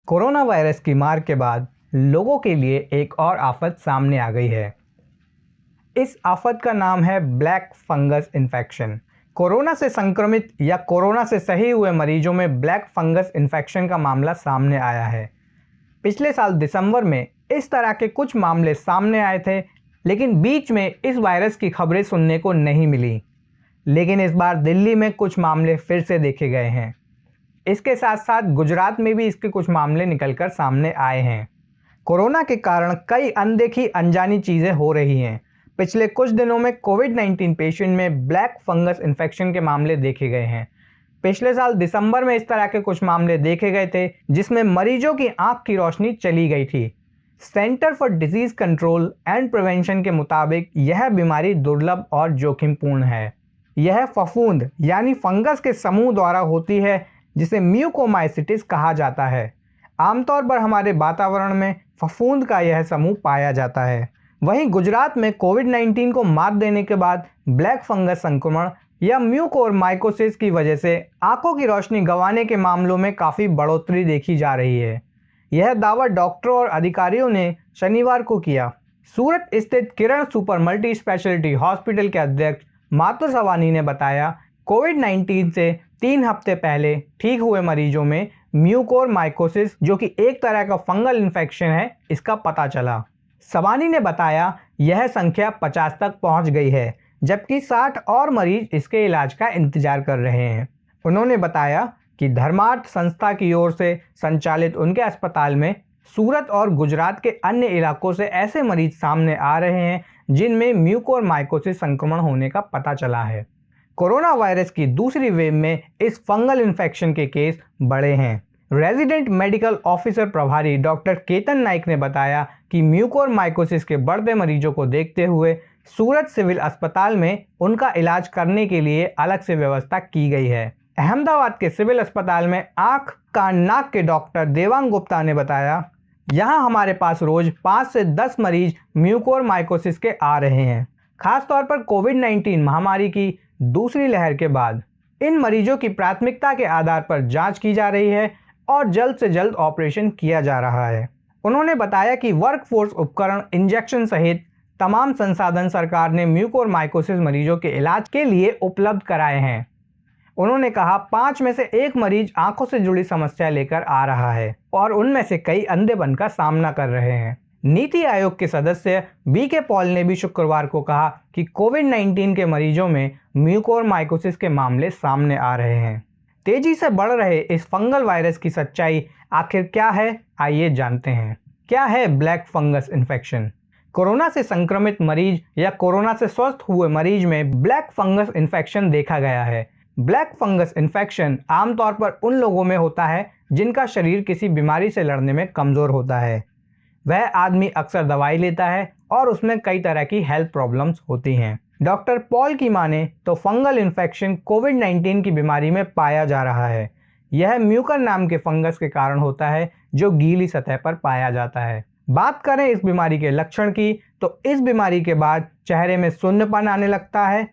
Corona virus की मार के बाद लोगों के लिए एक और आफत सामने आ गई है। इस आफत का नाम है ब्लैक फंगस इन्फेक्शन। कोरोना से संक्रमित या कोरोना से सही हुए मरीजों में ब्लैक फंगस इन्फेक्शन का मामला सामने आया है। पिछले साल दिसंबर में इस तरह के कुछ मामले सामने आए थे, लेकिन बीच में इस वायरस की खबरें सुनने को नहीं मिली। लेकिन इस बार दिल्ली में कुछ मामले फिर से देखे गए हैं। इसके साथ साथ गुजरात में भी इसके कुछ मामले निकलकर सामने आए हैं। कोरोना के कारण कई अनदेखी अनजानी चीज़ें हो रही हैं। पिछले कुछ दिनों में कोविड-19 पेशेंट में ब्लैक फंगस इन्फेक्शन के मामले देखे गए हैं। पिछले साल दिसंबर में इस तरह के कुछ मामले देखे गए थे, जिसमें मरीजों की आंख की रोशनी चली गई थी। Centre for disease control and prevention के मुताबिक यह बीमारी दुर्लभ और जोखिमपूर्ण है। यह फफूंद यानी फंगस के समूह द्वारा होती है, जिसे म्यूकोमाइसिटिस कहा जाता है। आमतौर पर हमारे वातावरण में फफूंद का यह समूह पाया जाता है। वहीं गुजरात में कोविड-19 को मात देने के बाद ब्लैक फंगस संक्रमण या म्यूकोरमाइकोसिस की वजह से आंखों की रोशनी गंवाने के मामलों में काफ़ी बढ़ोतरी देखी जा रही है। यह दावा डॉक्टरों और अधिकारियों ने शनिवार को किया। सूरत स्थित किरण सुपर मल्टी स्पेशलिटी हॉस्पिटल के अध्यक्ष मातुर सवानी ने बताया, कोविड-19 से 3 हफ्ते पहले ठीक हुए मरीजों में म्यूकोरमाइकोसिस, जो कि एक तरह का फंगल इन्फेक्शन है, इसका पता चला। सवानी ने बताया, यह संख्या 50 तक पहुंच गई है, जबकि 60 और मरीज इसके इलाज का इंतजार कर रहे हैं। उन्होंने बताया कि धर्मार्थ संस्था की ओर से संचालित उनके अस्पताल में सूरत और गुजरात के अन्य इलाकों से ऐसे मरीज सामने आ रहे हैं जिनमें म्यूकोरमाइकोसिस संक्रमण होने का पता चला है। कोरोना वायरस की दूसरी वेव में इस फंगल इन्फेक्शन के केस बढ़े हैं। रेजिडेंट मेडिकल ऑफिसर प्रभारी डॉक्टर केतन नाइक ने बताया कि म्यूकोरमाइकोसिस के बढ़ते मरीजों को देखते हुए सूरत सिविल अस्पताल में उनका इलाज करने के लिए अलग से व्यवस्था की गई है। अहमदाबाद के सिविल अस्पताल में आंख कान नाक के डॉक्टर देवांग गुप्ता ने बताया, यहाँ हमारे पास रोज 5 से 10 मरीज म्यूकोरमाइकोसिस के आ रहे हैं। खासतौर पर कोविड-19 महामारी की दूसरी लहर के बाद इन मरीजों की प्राथमिकता के आधार पर जांच की जा रही है और जल्द से जल्द ऑपरेशन किया जा रहा है। उन्होंने बताया कि वर्कफोर्स, उपकरण, इंजेक्शन सहित तमाम संसाधन सरकार ने म्यूकोरमाइकोसिस मरीजों के इलाज के लिए उपलब्ध कराए हैं। उन्होंने कहा, 5 में से 1 मरीज आंखों से जुड़ी समस्या लेकर आ रहा है और उनमें से कई अंधेपन का सामना कर रहे हैं। नीति आयोग के सदस्य बीके पॉल ने भी शुक्रवार को कहा कि कोविड-19 के मरीजों में म्यूकोरमाइकोसिस के मामले सामने आ रहे हैं। तेजी से बढ़ रहे इस फंगल वायरस की सच्चाई आखिर क्या है, आइए जानते हैं। क्या है ब्लैक फंगस इन्फेक्शन? कोरोना से संक्रमित मरीज या कोरोना से स्वस्थ हुए मरीज में ब्लैक फंगस इन्फेक्शन देखा गया है। ब्लैक फंगस इन्फेक्शन आमतौर पर उन लोगों में होता है जिनका शरीर किसी बीमारी से लड़ने में कमज़ोर होता है। वह आदमी अक्सर दवाई लेता है और उसमें कई तरह की हेल्थ प्रॉब्लम्स होती हैं। डॉक्टर पॉल की माने तो फंगल इन्फेक्शन कोविड-19 की बीमारी में पाया जा रहा है। यह म्यूकर नाम के फंगस के कारण होता है, जो गीली सतह पर पाया जाता है। बात करें इस बीमारी के लक्षण की, तो इस बीमारी के बाद चेहरे में सुन्नपन आने लगता है।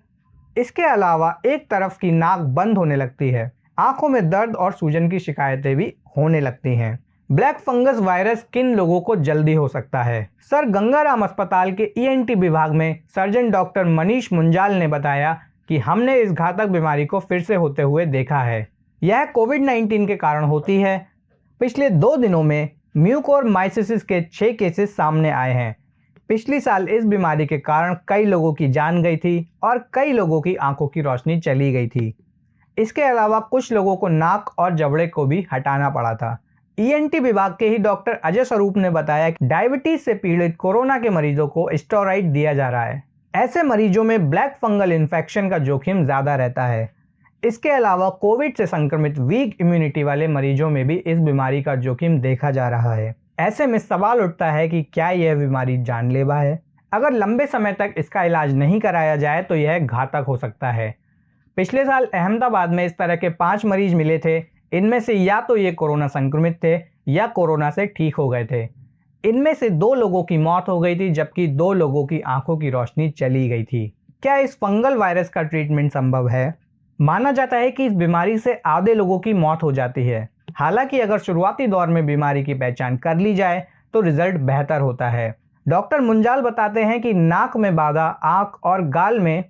इसके अलावा एक तरफ की नाक बंद होने लगती है। आंखों में दर्द और सूजन की शिकायतें भी होने लगती हैं। ब्लैक फंगस वायरस किन लोगों को जल्दी हो सकता है? सर गंगाराम अस्पताल के ईएनटी विभाग में सर्जन डॉक्टर मनीष मुंजाल ने बताया कि हमने इस घातक बीमारी को फिर से होते हुए देखा है। यह कोविड-19 के कारण होती है। पिछले 2 दिनों में म्यूकोरमाइकोसिस के 6 केसेस सामने आए हैं। पिछली साल इस बीमारी के कारण कई लोगों की जान गई थी और कई लोगों की आंखों की रोशनी चली गई थी। इसके अलावा कुछ लोगों को नाक और जबड़े को भी हटाना पड़ा था। ईएनटी विभाग के ही डॉक्टर अजय स्वरूप ने बताया कि डायबिटीज से पीड़ित कोरोना के मरीजों को स्टेरॉइड दिया जा रहा है। ऐसे मरीजों में ब्लैक फंगल इन्फेक्शन का जोखिम ज़्यादा रहता है। इसके अलावा कोविड से संक्रमित वीक इम्यूनिटी वाले मरीजों में भी इस बीमारी का जोखिम देखा जा रहा है। ऐसे में सवाल उठता है कि क्या यह बीमारी जानलेवा है? अगर लंबे समय तक इसका इलाज नहीं कराया जाए तो यह घातक हो सकता है। पिछले साल अहमदाबाद में इस तरह के 5 मरीज मिले थे। इनमें से या तो ये कोरोना संक्रमित थे या कोरोना से ठीक हो गए थे। इनमें से 2 लोगों की मौत हो गई थी, जबकि 2 लोगों की आंखों की रोशनी चली गई थी। क्या इस फंगल वायरस का ट्रीटमेंट संभव है? माना जाता है कि इस बीमारी से आधे लोगों की मौत हो जाती है। हालांकि अगर शुरुआती दौर में बीमारी की पहचान कर ली जाए तो रिजल्ट बेहतर होता है। डॉक्टर मुंजाल बताते हैं कि नाक में बाधा, आंख और गाल में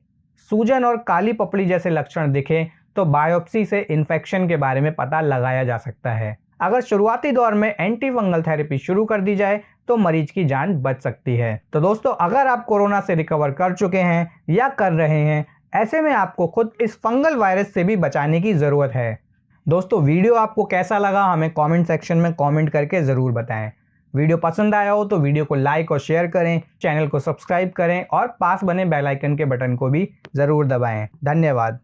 सूजन और काली पपड़ी जैसे लक्षण दिखे तो बायोप्सी से इन्फेक्शन के बारे में पता लगाया जा सकता है। अगर शुरुआती दौर में एंटी फंगल थेरेपी शुरू कर दी जाए तो मरीज की जान बच सकती है। तो दोस्तों, अगर आप कोरोना से रिकवर कर चुके हैं या कर रहे हैं, ऐसे में आपको खुद इस फंगल वायरस से भी बचाने की ज़रूरत है। दोस्तों, वीडियो आपको कैसा लगा हमें कमेंट सेक्शन में कमेंट करके ज़रूर बताएं। वीडियो पसंद आया हो तो वीडियो को लाइक और शेयर करें, चैनल को सब्सक्राइब करें और पास बने बेल आइकन के बटन को भी ज़रूर दबाएं। धन्यवाद।